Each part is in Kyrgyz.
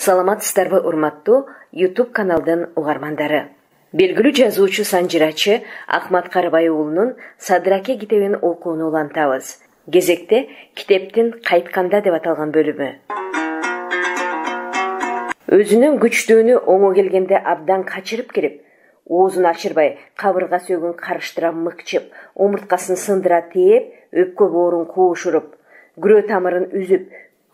Саламатсыздарбы урматтуу YouTube каналдын угармандары. Белгилүү жазуучу санжырачы Ахмат Карыбай уулунун Садыраке китебин окууну улантабыз. Кезекте китептин кайтканда деп аталган бөлүмү. Өзүнүн күчтүүнү оңо келгенде абдан качырып кирип, оозун ачырбай, кабырга сөөгүн карыштыра мыкчып, омурткасын сындыра тээп, өпкө боорун куушуруп, күрөө тамырын үзүп,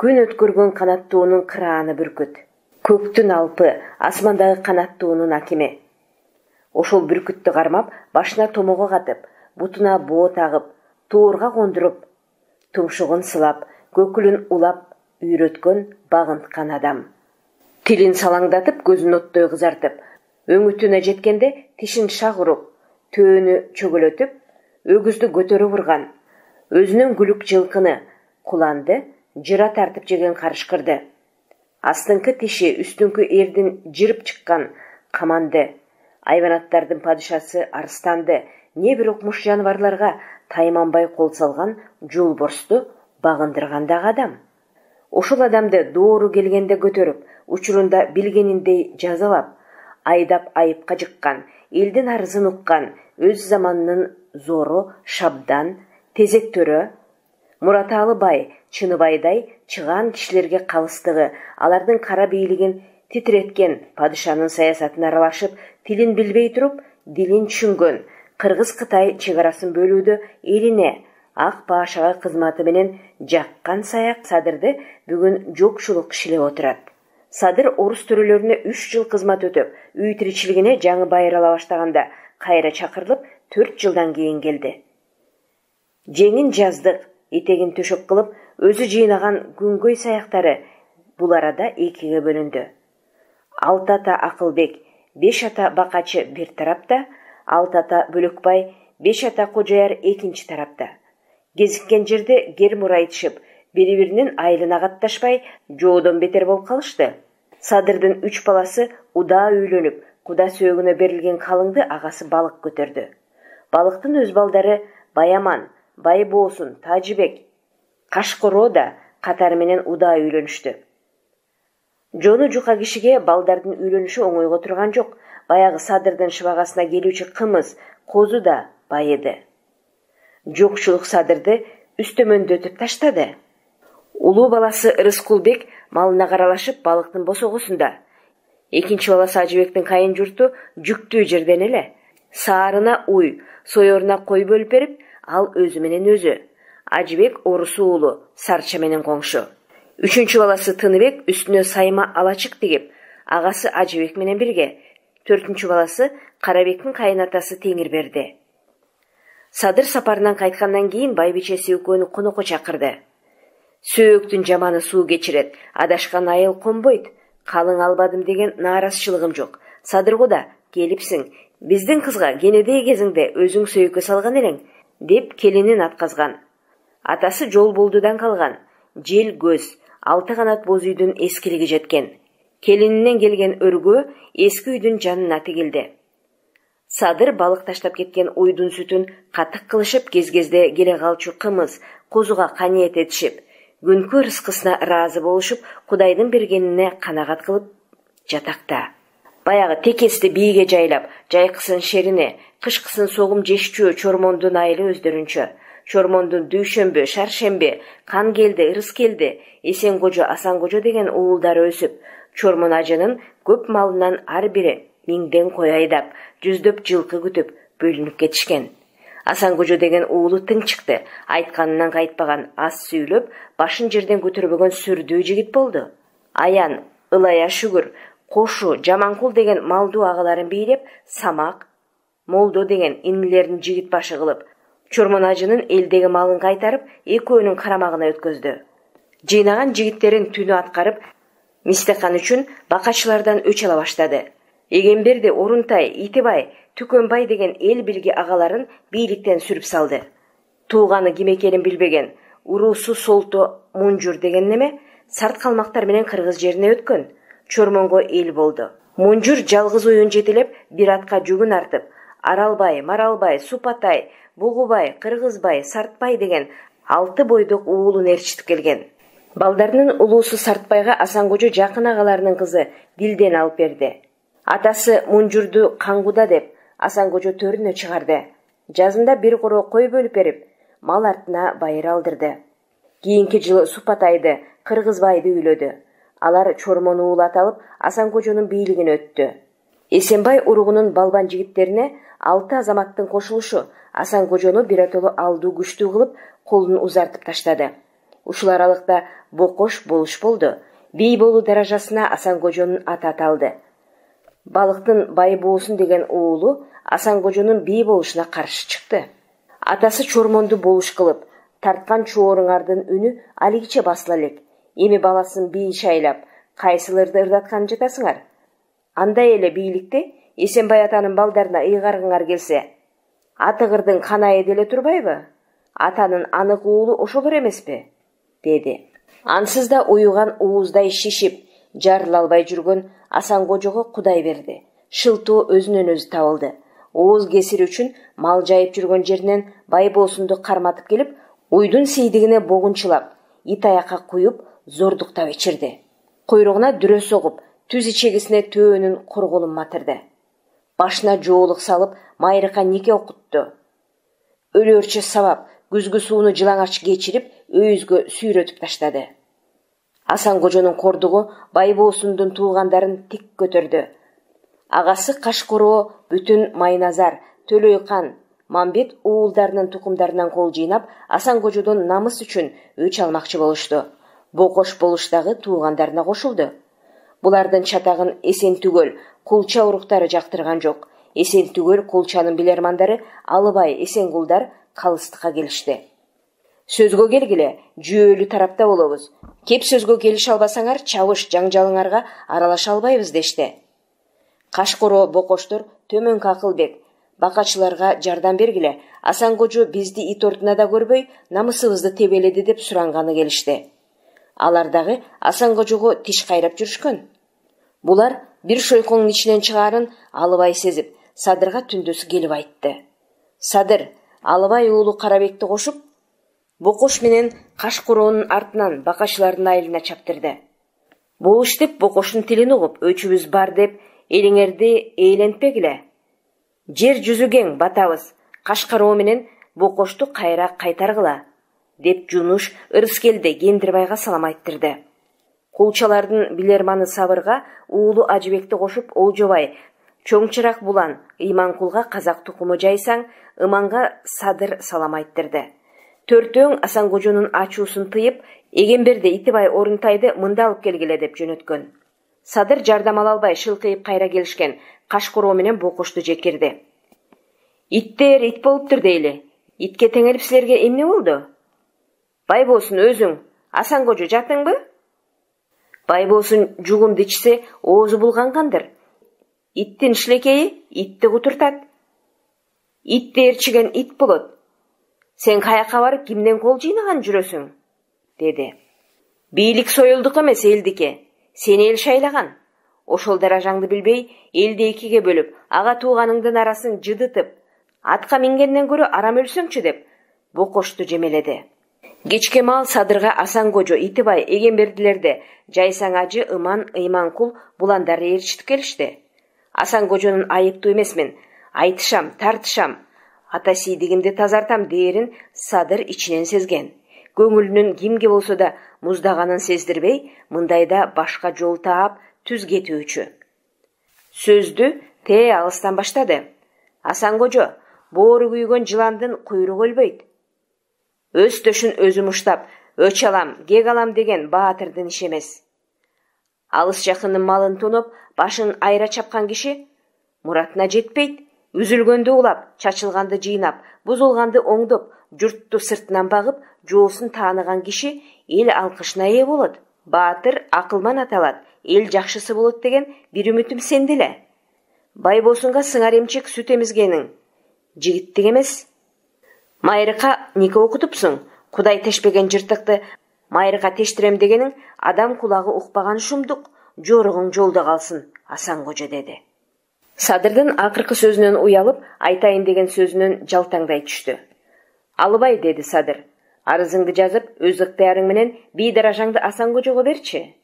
күн өткөргөн канаттуунун кырааны бүркүт. Көктүн алпы, асмандагы канаттуунун акими. Ошол бүркүттү кармап, башына томого катып, бутуна боо тагып, туурга кондуруп, тумшугун сылап, көкүлүн улап үйрөткөн багынткан адам. Тилин салаңдатып, көзүн оттой кызартып, өңүтүнө жеткенде тишин шак уруп, төөнү чөгөлөтүп, өгүздү көтөрүп урган. Өзүнүн күлүк жылкыны, куланды, жыра тартып жеген карышкырды. Астыңкы тиши үстүңкү эрдин жырып чыккан каманды. Айванаттардын падышасы арстанды, не бир укмуш жаныбарларга тайманбай кол салган жолборсту багындыргандагы адам. Ошол адамды доору келгенде көтөрүп, учурунда билгениндей жазалап, айдап айыпка жыккан, элдин арызын уккан, өз заманынын зору Шабдан, Тезек төрө, Мураталы бай, Чыныбайдай чыгаан кишилерге калыстыгы, алардын кара бийлигин титиреткен, падышанын саясатына аралашып, тилин билбей туруп, дилин түшүнгөн, Кыргыз-Кытай чегарасын бөлүүдө элине, ак башага кызматы менен жаккан саяк Садырды бүгүн жокчулук кишилеп отурат. Садыр орус төрөлөрүнө 3 жыл кызмат өтөп, үй тиричилигине жаңы байырала баштаганда кайра чакырылып, 4 жылдан кийин келди. Жеңин жаздык, этегин төшөк кылып, өзү жыйнаган күнгөй саяктары бул арада экиге бөлүндү. 6 ата Акылбек, 5 ата Бакачы бир тарапта, 6 ата Бөлөкбай, 5 ата Кожояр экинчи тарапта. Кезиккен жерде гермур айтышып, бири-биринин айылына катташпай, жоодон бетер болуп калышты. Садырдын 3 баласы удаа үйлөнүп, куда сөөгүнө берилген калыңды агасы Балык көтөрдү. Балыктын өз балдары Баяман, Байбоосун, Тажыбек, Кашкороо да катары менен удаа үйлөнүштү. Жону жука кишиге балдардын үйлөнүшү оңойго турган жок. Баягы Садырдын шыбагасына келүүчү кымыз, козу да байыды. Жокчулук Садырды үстөмөндөтүп таштады. Улуу баласы Рыскулбек малына каралашып Балыктын босогосунда. Экинчи баласы Ажыбектин кайын журту жүктүү жерден эле. Саарына уй, соёруна кой бөлүп берип, ал өзү менен өзү. Ажыбек орус уулу, Сарча менен коңшу. Үчүнчү баласы Тыныбек үстүнө сайма алачык тигип, агасы Ажыбек менен бирге. 4-чү баласы Карабектин кайынатасы Теңирберди. Садыр сапарынан кайткандан кийин байбичеси экөөнү конокко чакырды. Сөөктүн жаманы суу кечирет, адашкан айыл конбойт, калың албадым деген нааразычылыгым жок. Садырго да келипсиң, биздин кызга кенедей кезиңде өзүң сөйкө салган элең, деп келинин атказган. Атасы жол болдудан калган, жел көз, 6 канат боз үйдүн эскилиги жеткен. Келининен келген өргөө эски үйдүн жанына тигилди. Садыр балык таштап кеткен уйдун сүтүн катык кылышып, кез-кезде келе калчу кымыз, козуга каниет этишип, күнкү рызкысына ыраазы болушуп, Кудайдын бергенине канагат кылып жатакта. Баягы текести бийге жайлап, жайкысын шерине, кышкысын согум жешчү Чормондун айылы өздөрүнчө. Чормондун Дүйшөмбү, Шаршемби, Кан келди, Ырыс келди, Эсен кожо, Асан кожо деген уулдары өсүп, Чормон ажынын көп малынан ар бири 1000 кой айдап, 100 жылкы күтүп бөлүнүп кетишкен. Асан кожо деген уулу тың чыкты, айтканынан кайтпаган, аз сүйлөп, башын жерден көтөрбөгөн сүрдүү жигит болду. Аян, Ылая Шүгүр, Кошу, Жаманкул деген малдуу агаларын бийлеп, Самак, Молдо деген инилерин жигит башы кылып, Чормон ажынын элдеги малын кайтарып, экөөнүн карамагына өткөздү. Жыйнаган жигиттерин түнү аткарып, Мистекан үчүн бакачылардан өч ала баштады. Эгемберди, Орунтай, Итибай, Түкөнбай деген эл билги агаларын бийликтен сүрүп салды. Тууганы ким экенин билбеген Уруусу Солто Мунжур деген неме сарт калмактар менен Кыргыз жерине өткөн. Чормонго эл болду. Мунжур жалгыз уюн жетелеп, бир атка жүгүн артып, Аралбай, Маралбай, Супатай, Бугубай, Кыргызбай, Сартбай деген 6 бойдок уулун ээрчитип келген. Балдарынын улуусу Сартбайга Асанкожо жакын агаларынын кызы Дилдени алып берди. Атасы Мунжурду каңгуда деп Асанкожо төрүнө чыгарды. Жазында бир коро кой бөлүп берип, мал артына байыр алдырды. Кийинки жылы Супатайды, Кыргызбайды үйлөдү. Алар Чормону уулат алып, Асанкожонун бийлигине өттү. Эсенбай уругунун балбан жигиттерине 6 азаматтын кошулушу Асанкожону биротоло алдуу күчтүү кылып, колун узартып таштады. Ушул аралыкта Бокош болуш болду. Бий болуу даражасына Асанкожонун аты аталды. Балыктын бай боосун деген уулу Асанкожонун бий болушуна каршы чыкты. Атасы Чормонду болуш кылып, тарткан чуорыңардын үнү алигиче басыла элек. Эми баласын бий шайлап, кайсыларды ырдаткан жатасыңар? Андай эле бийликте Эсенбай атанын балдарына ыйгаргыңар келсе, атыгырдын канайы деле турбайбы? Атанын анык уулу ошолор эмеспи? Деди. Ансыз да уюган ууздай шишип, жарыла албай жүргөн Асанкожого Кудай берди. Шылтоо өзүнөн өзү табылды. Ооз кесир үчүн мал жайып жүргөн жеринен бай боосунду карматып келип, уйдун сейдигине богунчулап, ит аякка куюп, зордуктап ичирди. Куйругуна дүрө согуп, түз ичегисине төөнүн корголун матырды. Башына жоолук салып, Майрыкка нике окутту. Өлөрчө сабап, күзгү сууну жылаңач кечирип, өйүзгө сүйрөтүп таштады. Асанкожонун кордугу бай боосундун туугандарын тик көтөрдү. Агасы Кашкороо бүтүн Майназар, Төлөйкан, Мамбет уулдарынын тукумдарынан кол жыйнап, Асанкожодон намыс үчүн өч алмакчы болушту. Бокош болуштагы туугандарына кошулду. Булардын чатагын Эсен түгөл Кулча уруктары жактырган жок. Эсен түгөл Кулчанын билермандары Алыбай, Эсенкулдар калыстыкка келишти. Сөзгө келгиле, жүйөлүү тарапта болобуз. Кеп сөзгө келише албасаңар, чабыш жаңжалыңарга аралаша албайбыз дешти. Кашкороо Бокоштор Төмөнкү Акылбек, бакачыларга жардам бергиле, Асанкожо бизди ит ортуна да көрбөй, намысыбызды тебеледи деп суранганы келишти. Алар дагы Асанкожого тиш кайрап жүрүшкөн. Булар бир шойконун ичинен чыгаарын Алыбай сезип, Садырга түндөсү келип айтты. Садыр, Алыбай уулу Карабекти кошуп, Бокош менен Кашкороонун артынан бакачылардын айылына чаптырды. Болуш деп Бокоштун тилин угуп, өчүбүз бар деп элиңерди ээлентпегиле. Жер жүзү кең батабыз, Кашкароо менен Бокошту кайра кайтаргыла, деп Жунуш Ырыскелди Кендирбайга салам айттырды. Кулчалардын билерманы Сабырга уулу Ажыбекти кошуп, Олжобай, Чоңчырак Булан, Иманкулга казак тукуму жайсаң, Иманга Садыр салам айттырды. Төртөөң Асанкожонун ачуусун тыйып, Эгемберди Итибай Орунтайды мында алып келгиле деп жөнөткөн. Садыр жардам ала албай шылкыйып кайра келишкен Кашкороо менен Бокошту жекирди. Иттер ит болуптур дейли. Итке теңелип силерге эмне болду? Бай болсун өзүң, Асанкожо жатыңбы? Бай болсун жугумду ичсе, оозу булгангандыр. Иттин шилекейи итти кутуртат. Итти ээрчиген ит болот. Сен каяка барып кимден кол жыйнаган жүрөсүң? Деди. Бийлик союлдук эмес, элдике. Сени эл шайлаган. Ошол даражаңды билбей, элди экиге бөлүп, ага тууганыңдын арасын жыдытып, атка мингенден көрө арам өлсөңчү деп Бокошту жемеледи. Кечке маал Садырга Асанкожо, Итибай, Эгембердилерди, Жайсаң Ажы, Иман, Иманкул буландары ээрчитип келишти. Асанкожонун айыптуу эмесмин, айтышам, тартышам, ата сейдигимди тазартам дээрин Садыр ичинен сезген. Көңүлүнүн кимге болсо да муздаганын сездирбей, мындайда башка жол таап түз кетүүчү. Сөздү алыстан баштады. Асанкожо, боору күйгөн жыландын куйругу өлбөйт. Өз төшүн өзүм уштап, өч алам, кек алам деген баатырдын иши эмес. Алыс жакындын малын тонуп, башын айра чапкан киши муратына жетпейт. Үзүлгөндү улап, чачылганды жыйнап, бузулганды оңдоп, журтту сыртынан багып, жоосун тааныган киши эл алкышына ээ болот. Баатыр акылман аталат, эл жакшысы болот деген бир үмүтүм сенде эле. Бай болсунга сыңар эмчек сүт эмизгениң жигиттик эмес. Майрыкка нике окутупсуң, Кудай тешпеген жыртыкты майрыкка тештирем дегениң адам кулагы укпаган шумдук, жоругуң жолдо калсын, Асанкожо деди. Садырдын акыркы сөзүнөн уялып, айтайын деген сөзүнөн жалтаңдай түштү. Алыбай, деди Садыр, Арызыңды жазып, өз ыктыярың менен бийдаражаңды Асан кожого берчи.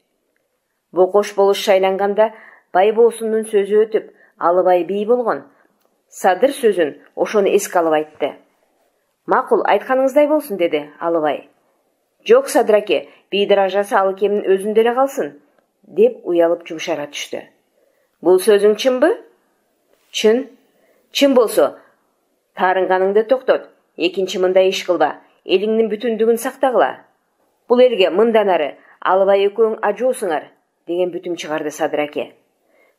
Бокош болуш шайланганда Байбосундун сөзү өтүп, Алыбай бий болгон. Садыр сөзүн ошону эске алып айтты. Макул, айтканыңыздай болсун, деди Алыбай. Жок, Садыр аке, бийдаражасы Алыкемдин өзүндө эле калсын, деп уялып жумшара түштү. Бул сөзүң чынбы? Чын. Чын болсо, таарынганыңды токтот. Экинчи мындай иш кылба. Элиңдин бүтүндүгүн сактагыла. Бул элге мындан ары Алыбай экөөң ажоосуңар, деген бүтүм чыгарды Садыр аке.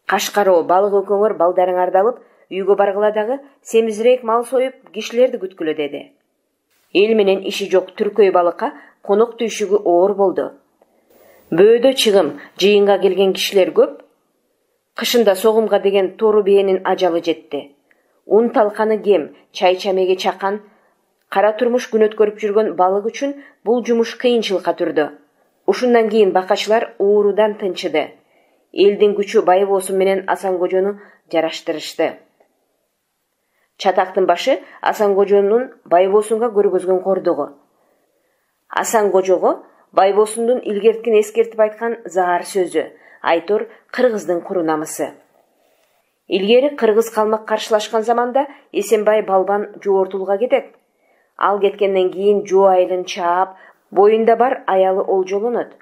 Кашкароо, балык экөөңөр балдарыңарды алып, үйгө баргыла дагы семизирээк мал союп, кишилерди күткүлө, деди. Эл менен иши жок Түркөй балыкка конок түйшүгү оор болду. Бөөдө чыгым, жыйынга келген кишилер көп. Кышында согумга деген тору биенин ажалы жетти. Ун талканы кем, чай чамеге чакан, кара турмуш күн өткөрүп жүргөн балык үчүн бул жумуш кыйынчылыкка турду. Ушундан кийин бакачылар уурудан тынчыды. Элдин күчү Байбосун менен Асан кожону жараштырышты. Чатактын башы Асан кожонун Байбосунга көргөзгөн кордугу. Асан кожого Байбосундун илгерткин эскертип айткан заар сөзү, айтор кыргыздын куру намысы. Илгери кыргыз калмак каршылашкан заманда Эсенбай балбан жоортулга кетет. Ал кеткенден кийин жоо айылын чаап, боюнда бар аялы олжолонот.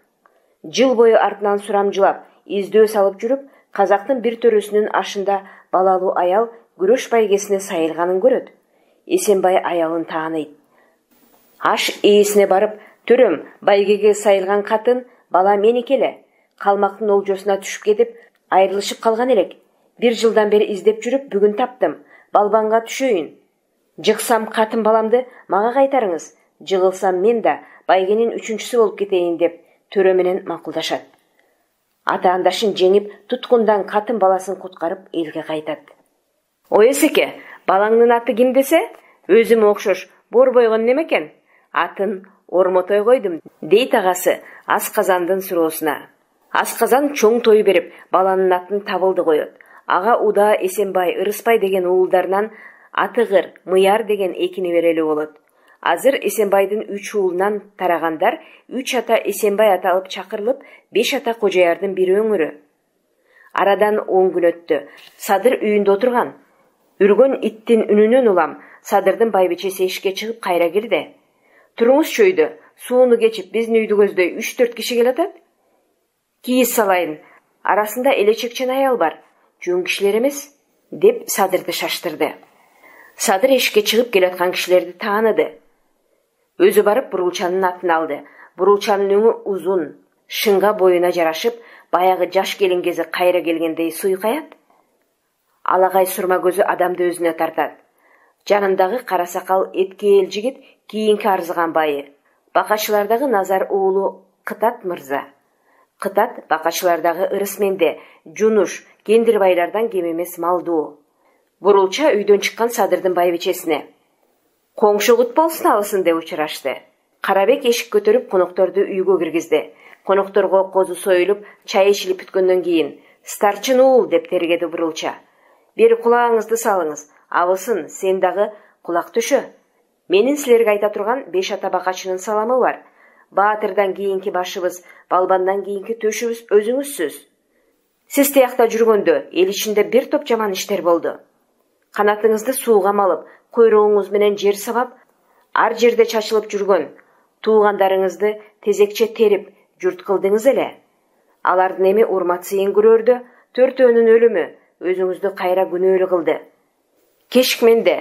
Жыл бою артынан сурамжылап, издөө салып жүрүп, казактын бир төрөсүнүн ашында балалуу аял күрөш байгесине сайылганын көрөт. Эсенбай аялын тааныйт. Аш ээсине барып, төрөм, байгеге сайылган катын бала меники эле. Калмактын олжосуна түшүп кетип, айрылышып калган элек. Бир жылдан бери издеп жүрүп, бүгүн таптым. Балбанга түшөйүн. Жыксам катын баламды мага кайтарыңыз. Жыгылсам мен да байгенин үчүнчүсү болуп кетейин, деп төрө менен макулдашат. Атаандашын жеңип, туткундан катын баласын куткарып элге кайтат. Ой эсеке, балаңдын аты ким десе? Өзүмө окшош бор бойгон немекен? Атын Ормотой койдум, дейт агасы Асказандын суроосуна. Асказан чоң той берип, баланын атын Табылды коет. Ага Уда, Эсенбай, Ырыспай деген уулдарынан Атыгыр, Мыяр деген эки неберелүү болот. Азыр Эсенбайдын 3 уулунан тарагандар 3 ата Эсенбай аталып чакырылып, 5 ата Кожоярдын бир өңүрү. Арадан 10 күн өттү. Садыр үйүндө отурган. Үргөн иттин үнүнөн улам Садырдын байбичеси эшикке чыгып кайра кирди. Туруңузчу үйдө, сууну кечип биздин үйдү көздөй 3-4 киши келатат. Кийиз салайын, арасында элечекчен аял бар. Жөн кишилер эмес, деп Садырды шаштырды. Садыр эшикке чыгып келаткан кишилерди тааныды. Өзү барып Бурулчанын атын алды. Бурулчанын өңү узун, шыңга боюна жарашып, баягы жаш келин кези кайра келгендей суйкаят. Алагай сурма көзү адамды өзүнө тартат. Жанындагы кара сакал эткeel жигит кийинки арзыган байы. Бакачылардагы Назар уулу Кытат мырза. Кытат бакачылардагы Ырысменде, Жунуш, Кендирбайлардан кем эмес малдуу. Бурулча үйдөн чыккан Садырдын байбичесине коңшу кут болсун алсын деп учурашты. Карабек эшик көтөрүп конокторду үйгө киргизди. Конокторго козу союлуп, чай ичилип бүткөндөн кийин «Старчын уул» деп тергеди Бурулча. «Бери кулагыңызды салыңыз, абысын, сен дагы кулак түшө. Менин силерге айта турган 5 ата бакачынын саламы бар. Баатырдан кийинки башыбыз, балбандан кийинки төшүбүз өзүңүзсүз. Сиз тиякта жүргөндө эл ичинде бир топ жаман иштер болду. Канатыңызды сууга малып, койрогуңуз менен жер сабап, ар жерде чачылып жүргөн туугандарыңызды тезекче терип журт кылдыңыз эле. Алардын эми урмат сыйын көрөрдө 4-өөнүн өлүмү өзүңүздү кайра күнөөлүү кылды. Кешикменде,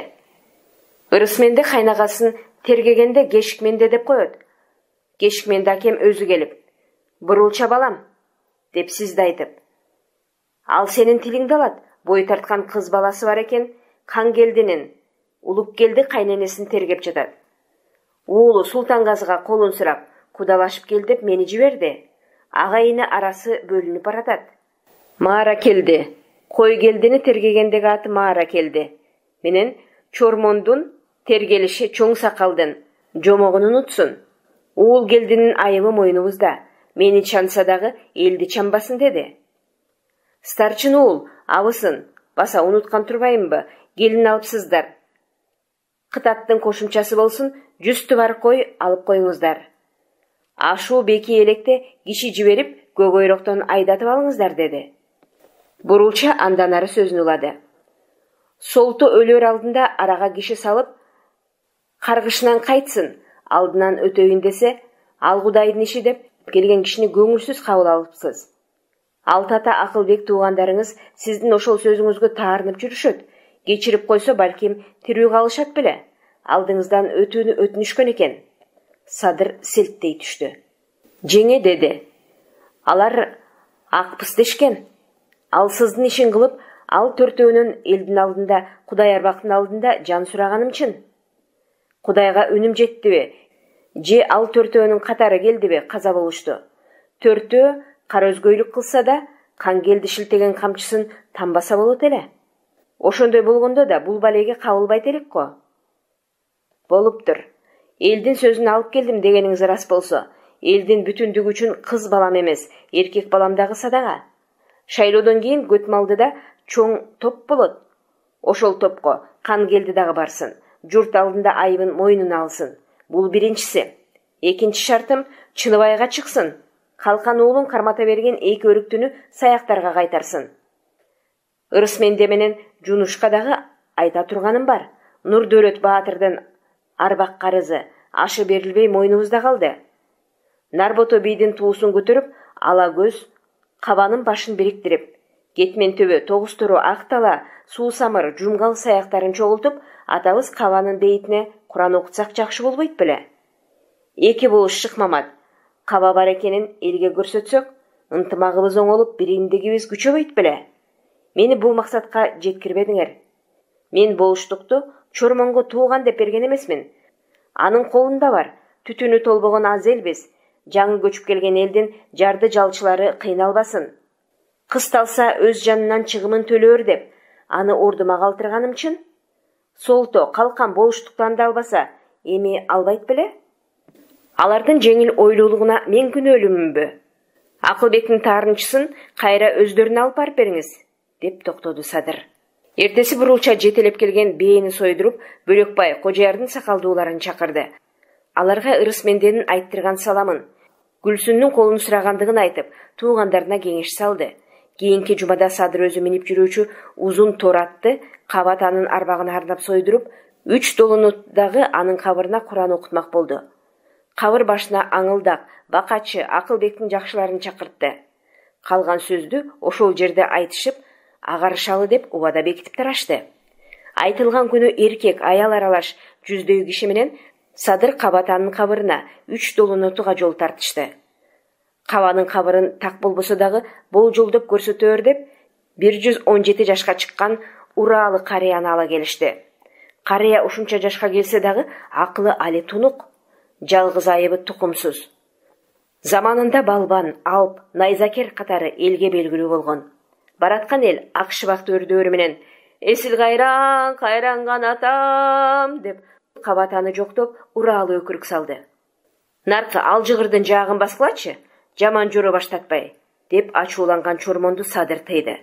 Ырысменде кайнагасын тергегенде кешикменде деп коет. Кешикменде акем өзү келип, «Бурулча балам» деп сизди айтып, ал сенин тилиңди алат. Бой тарткан кыз баласы бар экен, Кангелдинин, Улуккелди кайненесин тергеп жатат. Уулу Султангазыга колун сурап, кудалашып кел деп мени жиберди. Агайыны арасы бөлүнүп баратат. Маара келди. Кой келдини тергегендеги аты Маара келди. Менен Чормондун тергелиши чоң сакалдын жомогун унутсун. Уул келдинин айыбы мойнубузда. Мени чанса дагы элди чамбасын, деди. Старчын уул, абысын, баса унуткан турбайымбы, келин алыпсыздар. Кытаттын кошумчасы болсун, 100 тубар кой алып коюңуздар. Ашуу беки электе киши жиберип көгөйрөктөн айдатып алыңыздар деди. Бурулча андан ары сөзүн улады. Солту өлөр алдында арага киши салып, каргышынан кайтсын, алдынан өтөйүн десе, ал Кудайдын иши деп келген кишини көңүлсүз кабыл алыпсыз. Алтата Акылбек туугандарыңыз сиздин ошол сөзүңүзгө таарынып жүрүшөт. Кечирип койсо балким тирүү калышат беле. Алдыңыздан өтүүнү өтүнүшкөн экен. Садыр селттей түштү. Жеңе деди. Алар акпыз дешкен. Ал сыздын ишин кылып, ал төртөөнүн элдин алдында, Кудай арбактын алдында жан сураганым чын. Кудайга үнүм жеттиби? Же ал төртөөнүн катары келдиби каза болушту? Төртөө кара өзгөйлүк кылса да, Кангелди шилтеген камчысын тамбаса болот эле. Ошондой болгондо да бул балеге кабылбайт элек го. Болуптур. Элдин сөзүн алып келдим дегениңиз рас болсо, элдин бүтүндүгү үчүн кыз балам эмес, эркек балам дагы садага. Шайлоодон кийин көт малдыда чоң топ болот. Ошол топко Кангелди дагы барсын. Журт алдында айыбын мойнуна алсын. Бул биринчиси. Экинчи шартым Чыныбайга чыксын. Калкан уулун кармата берген эки өрүктүнү саяктарга кайтарсын. Ырысменде менен Жунушка дагы айта турганым бар. Нурдөөлөт Баатырдын арбак карызы ашы берилбей мойнубузда калды. Нарбото бийдин туусун көтөрүп, ала көз кабанын башын бириктирип, кетмен төбө тогуз туру актала суу самыр жумгал саяктарын чогултуп, атабыз кабанын бейитине Куран окутсак жакшы болбойт беле? Эки болуш Шыкмамат каба бар экенин элге көрсөтсөк, ынтымагыбыз оңолуп, биримдигибиз күчөбөйт беле? Мени бул максатка жеткирбедиңер. Мен болуштукту Чормонго тууган деп берген эмесмин. Анын колунда бар, түтүнү толбогон аз элбиз. Жаңы көчүп келген элдин жарды жалчылары кыйналбасын. Кысталса өз жанынан чыгымын төлөөр деп, аны ордума калтырганым чын. Солто калкан болуштуктан да албаса, эми албайт беле? Алардын жеңил ойлуулугуна мен күнөөлүүмүнбү? Акылбектин таарынчысын кайра өздөрүнө алып барып бериңиз, деп токтоду Садыр. Эртеси бурулча жетелеп келген бээни сойдуруп, Бөлөкбай Кожоярдын сакалдууларын чакырды. Аларга Ырысменденин айттырган саламын, Гүлсүндүн колун сурагандыгын айтып, туугандарына кеңеш салды. Кийинки жумада Садыр өзү минип жүрүүчү узун тор атты Кабат анын арбагын арнап сойдуруп, 3 долунутдагы анын кабырына Куран окутмак болду. Кабыр башына Аңылдак, Бакачы, Акылбектин жакшыларын чакыртты. Калган сөздү ошол жерде айтышып, агарышалы деп убада бекитип тарашты. Айтылган күнү эркек аял аралаш жүздөй киши менен Садыр Кабат анын кабырына 3 долунутуга жол тартышты. Кабанын кабырын так болбосо дагы болжолдоп көрсөтөөр деп 117 жашка чыккан Уралы карыяны ала келишти. Карыя ушунча жашка келсе дагы акылы али тунук, жалгыз айыбы тукумсуз. Заманында Балбан, Алп, Найзакер катары элге белгилүү болгон. Бараткан эл ак шыбак өрдөөрү менен «Эсил кайран, кайранган атам» деп Кабат аны жоктоп, Уралы өкүрүк салды. Наркы алжыгырдын жаагын баскылачы, жаман жоро баштатпай, деп ачууланган Чормонду Садыр тыйды.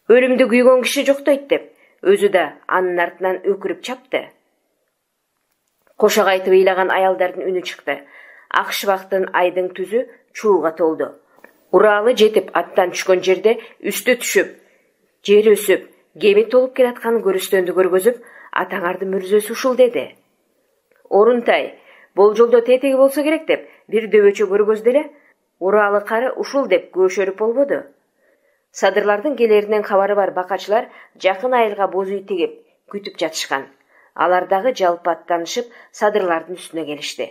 Өлүмдү күйгөн киши жоктойт деп, өзү да анын артынан өкүрүп чапты. Кошок айтып ыйлаган аялдардын үнү чыкты. Ак шыбактын айдың түзү чууга толду. Уралы жетип аттан түшкөн жерде үстү түшүп, жер өсүп, кеми толуп келаткан көрүстөндү көргөзүп, атаңардын мүрзөсү ушул деди. Орунтай, болжолдо тетеги болсо керек деп бир дөбөчө көргөздү эле. Уралы кары ушул деп көшөрүп болбоду. Садырлардын келеринен кабары бар бакачылар жакын айылга боз үй тигип күтүп жатышкан. Алар дагы жалпы аттанышып Садырлардын үстүнө келишти.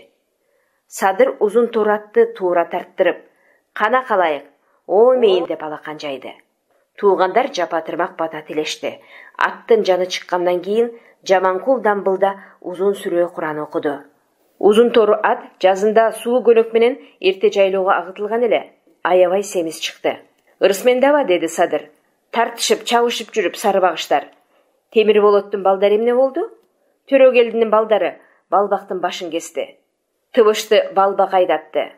Садыр узун тор атты туура тарттырып, кана калайык, о мейин деп алакан жайды. Туугандар жапатырмак бата тилешти. Аттын жаны чыккандан кийин Жаманкул дамбылда узун сүрө Куран окуду. Узун тору ат жазында суу көнөк менен эрте жайлоого агытылган эле. Аябай семиз чыкты. Ырысмен даба, деди Садыр. Тартышып, чабышып жүрүп сарыбагыштар. Темир болоттун балдары эмне болду? Төрөгелдинин балдары Балбактын башын кести. Тыбышты Балбак айдатты.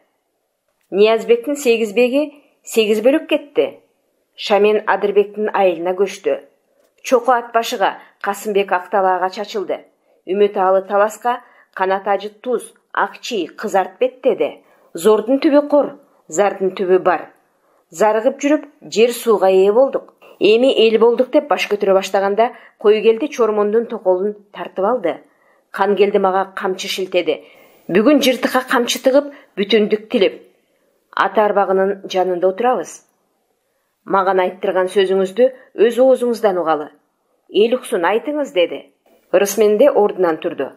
Ниязбектин 8 беги 8 бөлөк кетти. Шамен Адырбектин айылына көчтү. Чоко ат башыга Касымбек Акталаага чачылды. Үмөт алы Таласка, канат ажы туз, акчи, кызарт бет деди. Зордун түбү кор, зардын түбү бар. Зарыгып жүрүп, жер сууга ээ болдук. Эми эл болдук деп баш көтөрө баштаганда, кой келди Чормондун токолун тартып алды. Кан келди мага камчы шилтеди. Бүгүн жыртыкка камчы тыгып, бүтүндүк тилип, ата арбагынын жанында отурабыз. Маган айттырган сөзүңүздү өз оозуңуздан угалы. Эл уксун, айтыңыз деди. Ырысмен де ордунан турду.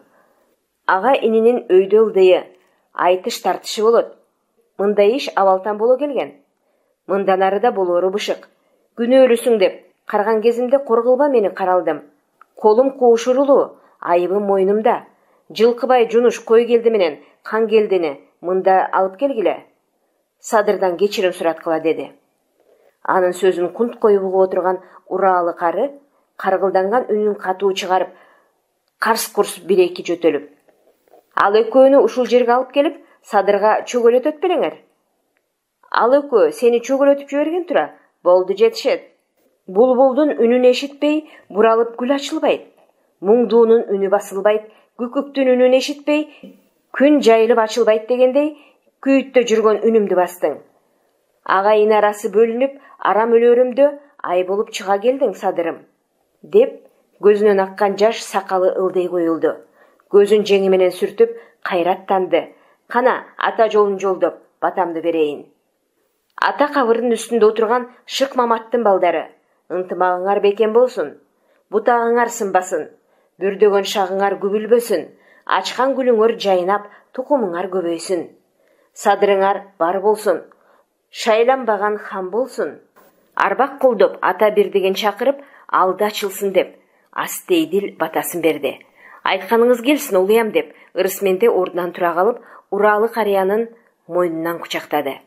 Ага ининин өйдө ылдыйы, айтыш тартышы болот. Мындай иш абалтан боло келген. Мындан ары да болору бышык. Күнөөлүсүң деп карган кезимде коргулба мени каралдым. Колум куушурулуу, айыбым мойнумда. Жылкыбай жунуш кой келди менен кан келдини мында алып келгиле. Садырдан кечирим сураткыла деди. Анын сөзүн кунт коюп угуп отурган Ураалы кары каргылданган үнүн катуу чыгарып, карс-курс бир-эки жөтөлүп. Ал экөөнү ушул жерге алып келип, Садырга чөгөлөтөт белеңер. Ал экөө сени чөгөлөтүп жиберген тура, болду жетишет. Булбулдун үнүн эшитпей, буралып гүл ачылбайт. Муңдуунун үнү басылбайт, күкүктүн үнүн эшитпей, күн жайылып ачылбайт дегендей, күйүттө жүргөн үнүмдү бастың. Агайын арасы бөлүнүп, арам өлөрүмдө ай болуп чыга келдиң, Садырым. Деп, көзүнөн аккан жаш сакалы ылдый коюлду. Көзүн жеңи менен сүртүп, кайраттанды. Кана, ата жолун жолдоп, батамды берейин. Ата кабырдын үстүндө отурган Шык Маматтын балдары. Ынтымагыңар бекем болсун. Бутагыңар сынбасын. Бүрдөгөн шагыңар күбүлбөсүн. Ачкан гүлүңөр жайнап, тукумуңар көбөйсүн. Садырыңар бар болсун. Шайланбаган хан болсун. Арбак колдоп ата бирдигин чакырып, алды ачылсын деп, астейдил батасын берди. Айтканыңыз келсин улуям деп, Ырысменде ордунан тура калып, Ураалы карыянын мойнунан кучактады.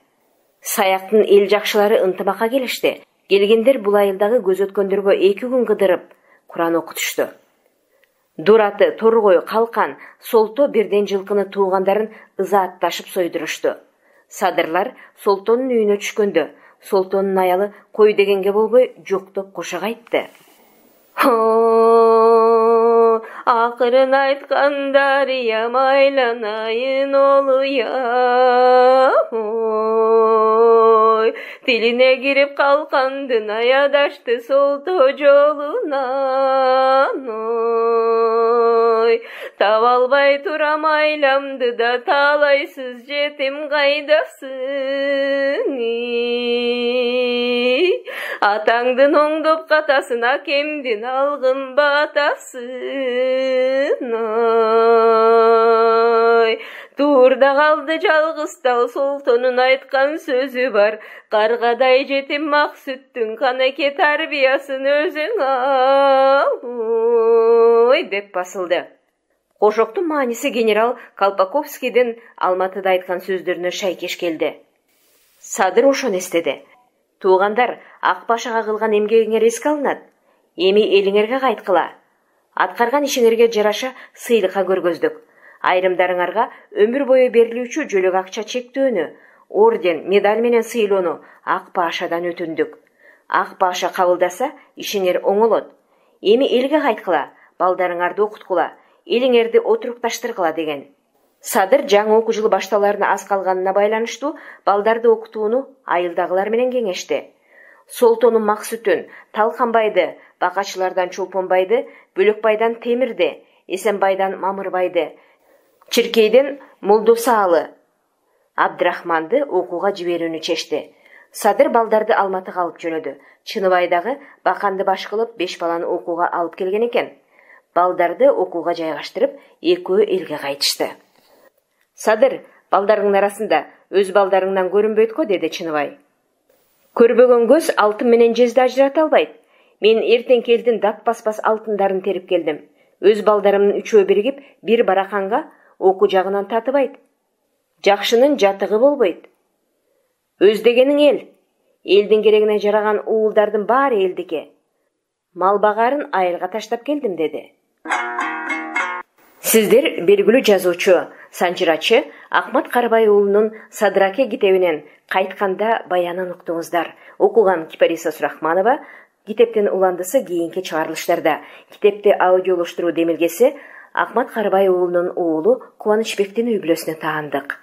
Саяктын эл жакшылары ынтымакка келишти. Келгендер бул айылдагы көз өткөндөргө 2 күн кыдырып, Куран окутушту. Дураты, Торгой, Калкан, Солто бирден жылкыны туугандарын ызаатташып сойдурушту. Садырлар Солтонун үйүнө түшкөндө, Солтонун аялы кой дегенге болбой жоктоп кошо кайтты. Акырын айткандар ям айланайын олуя. Тилине кирип калкандын аядашты Солто жолунан. Таба албай турам айламды да талайсыз жетим кайдасын. Атаңдын оңдоп катасын, акемдин алгын батасын. Туурда калды жалгыз тал, Солтонун айткан сөзү бар. Каргадай жетим Максүттүн канеке тарбиясын өзүң ал, деп басылды. Кошоктун мааниси генерал Колпаковскийдин Алматыда айткан сөздөрүнө шайкеш келди. Садыр ошону эстеди. Туугандар, ак башага кылган эмгегиңер эске алынат. Эми элиңерге кайткыла. Аткарган ишиңерге жараша сыйлыкка көргөздүк. Айрымдарыңарга өмүр бою берилүүчү жөлөк акча чектөөнү, орден, медаль менен сыйлоону ак башадан өтүндүк. Ак баша кабылдаса, ишиңер оңолот. Эми элге кайткыла, балдарыңарды окуткула, элиңерди отурукташтыргыла деген. Садыр жаңы окуу жылы башталарына аз калганына байланыштуу балдарды окутууну айылдагылар менен кеңешти. Солтонун Максүтүн, Талканбайды, Бакачылардан Чолпонбайды, Бөлөкбайдан Темирди, Эсенбайдан Мамырбайды, Чиркейден Молдосаалы, Абдрахманды окууга жиберүүнү чечти. Садыр балдарды Алматыга алып жөнөдү. Чыныбайдагы Баканды баш кылып 5 баланы окууга алып келген экен. Балдарды окууга жайгаштырып, экөө элге кайтышты. Садыр, балдарыңдын арасында өз балдарыңдан көрүнбөйт го, деди Чыныбай. Көрбөгөн көз алтын менен жезди ажырата албайт. Мен эртең келдин дат баспас алтындарын терип келдим. Өз балдарымдын үчөө биригип, бир бараканга окуу жагынан татыбайт. Жакшынын жатыгы болбойт. Өз дегениң эл. Элдин керегине жараган уулдардын баары элдике. Мал багарын айылга таштап келдим, деди. Сиздер белгилүү жазуучу, санжырачы Акмат Карыбай уулунун Садыраке китебинен кайтканда баянын уктуңуздар. Окуган Кипариса Сурахманова. Китептин уландысы кийинки чыгарылыштарда. Китепти аудиолоштуруу демилгеси Акмат Карыбай уулунун уулу Кубанычбектин үй бүлөсүнө таандык.